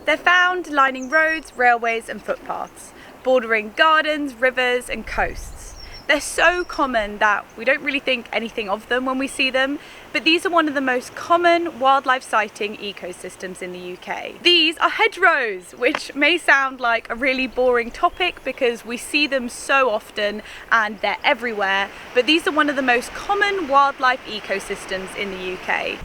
They're found lining roads, railways and footpaths, bordering gardens, rivers and coasts. They're so common that we don't really think anything of them when we see them, but these are one of the most common wildlife sighting ecosystems in the UK. These are hedgerows, which may sound like a really boring topic because we see them so often and they're everywhere, but these are one of the most common wildlife ecosystems in the UK.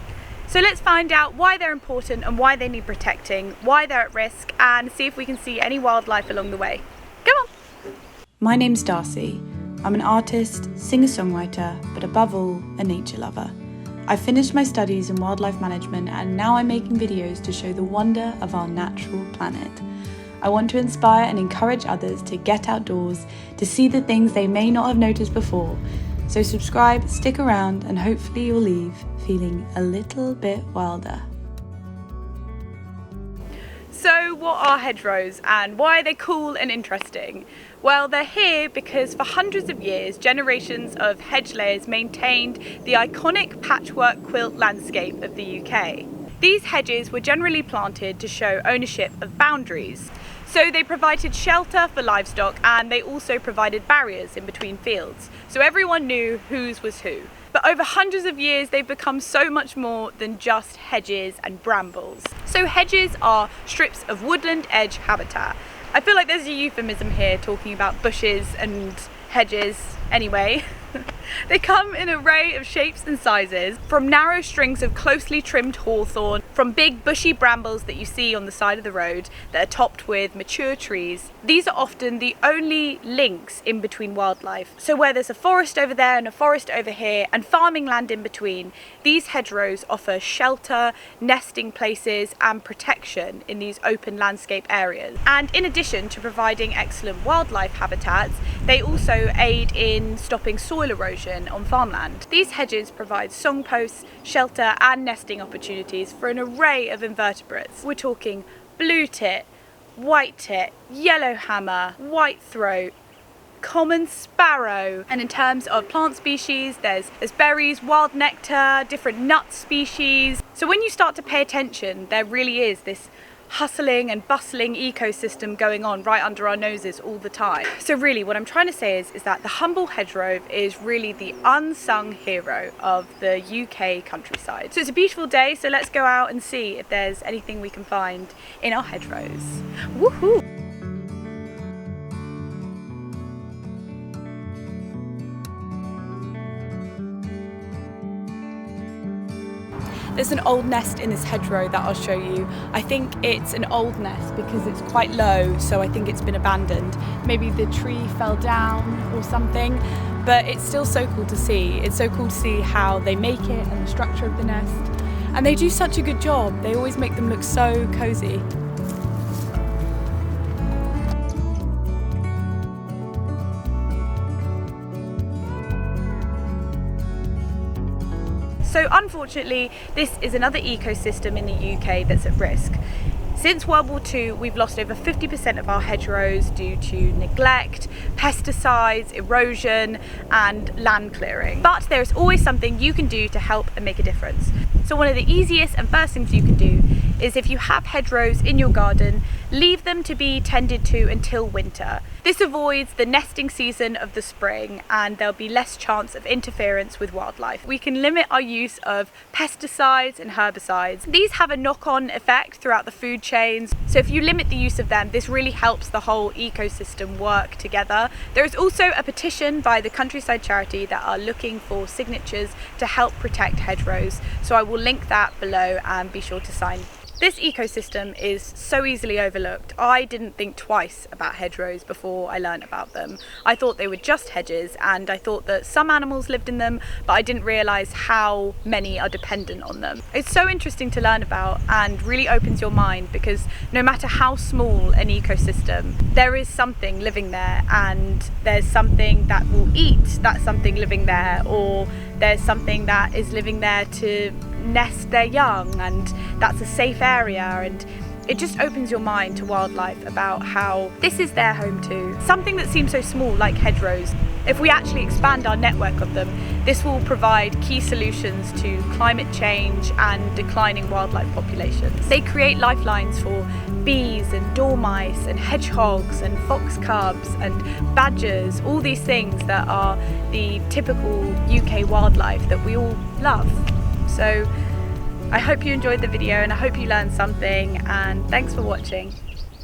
So let's find out why they're important and why they need protecting, why they're at risk, and see if we can see any wildlife along the way. Come on! My name's Darcey. I'm an artist, singer-songwriter, but above all, a nature lover. I finished my studies in wildlife management and now I'm making videos to show the wonder of our natural planet. I want to inspire and encourage others to get outdoors, to see the things they may not have noticed before. So subscribe, stick around, and hopefully you'll leave feeling a little bit wilder. So what are hedgerows and why are they cool and interesting? Well, they're here because for hundreds of years, generations of hedge layers maintained the iconic patchwork quilt landscape of the UK. These hedges were generally planted to show ownership of boundaries. So they provided shelter for livestock and they also provided barriers in between fields, so everyone knew whose was who. But over hundreds of years, they've become so much more than just hedges and brambles. So hedges are strips of woodland edge habitat. I feel like there's a euphemism here talking about bushes and hedges. Anyway, they come in an array of shapes and sizes, from narrow strings of closely trimmed hawthorn, from big bushy brambles that you see on the side of the road that are topped with mature trees. These are often the only links in between wildlife. So where there's a forest over there and a forest over here and farming land in between, these hedgerows offer shelter, nesting places and protection in these open landscape areas. And in addition to providing excellent wildlife habitats, they also aid in stopping soil erosion on farmland. These hedges provide songposts, shelter and nesting opportunities for an array of invertebrates. We're talking blue tit, white tit, yellow hammer, white throat, common sparrow. And in terms of plant species, there's berries, wild nectar, different nut species. So when you start to pay attention, there really is this hustling and bustling ecosystem going on right under our noses all the time. So really what I'm trying to say is that the humble hedgerow is really the unsung hero of the UK countryside. So it's a beautiful day, so let's go out and see if there's anything we can find in our hedgerows. Woohoo! There's an old nest in this hedgerow that I'll show you. I think it's an old nest because it's quite low, so I think it's been abandoned. Maybe the tree fell down or something, but it's still so cool to see. It's so cool to see how they make it and the structure of the nest. And they do such a good job. They always make them look so cozy. So unfortunately, this is another ecosystem in the UK that's at risk. Since World War II, we've lost over 50% of our hedgerows due to neglect, pesticides, erosion, and land clearing. But there is always something you can do to help and make a difference. So one of the easiest and first things you can do is, if you have hedgerows in your garden, leave them to be tended to until winter. This avoids the nesting season of the spring and there'll be less chance of interference with wildlife. We can limit our use of pesticides and herbicides. These have a knock-on effect throughout the food chains, so if you limit the use of them, this really helps the whole ecosystem work together. There is also a petition by the Countryside charity that are looking for signatures to help protect hedgerows, so I will link that below and be sure to sign. This ecosystem is so easily overlooked. I didn't think twice about hedgerows before I learned about them. I thought they were just hedges and I thought that some animals lived in them, but I didn't realise how many are dependent on them. It's so interesting to learn about and really opens your mind, because no matter how small an ecosystem, there is something living there, and there's something that will eat that something living there, or there's something that is living there to nest their young, and that's a safe area. And it just opens your mind to wildlife about how this is their home too. Something that seems so small like hedgerows, if we actually expand our network of them, this will provide key solutions to climate change and declining wildlife populations. They create lifelines for bees and dormice and hedgehogs and fox cubs and badgers, all these things that are the typical UK wildlife that we all love. So I hope you enjoyed the video and I hope you learned something, and thanks for watching.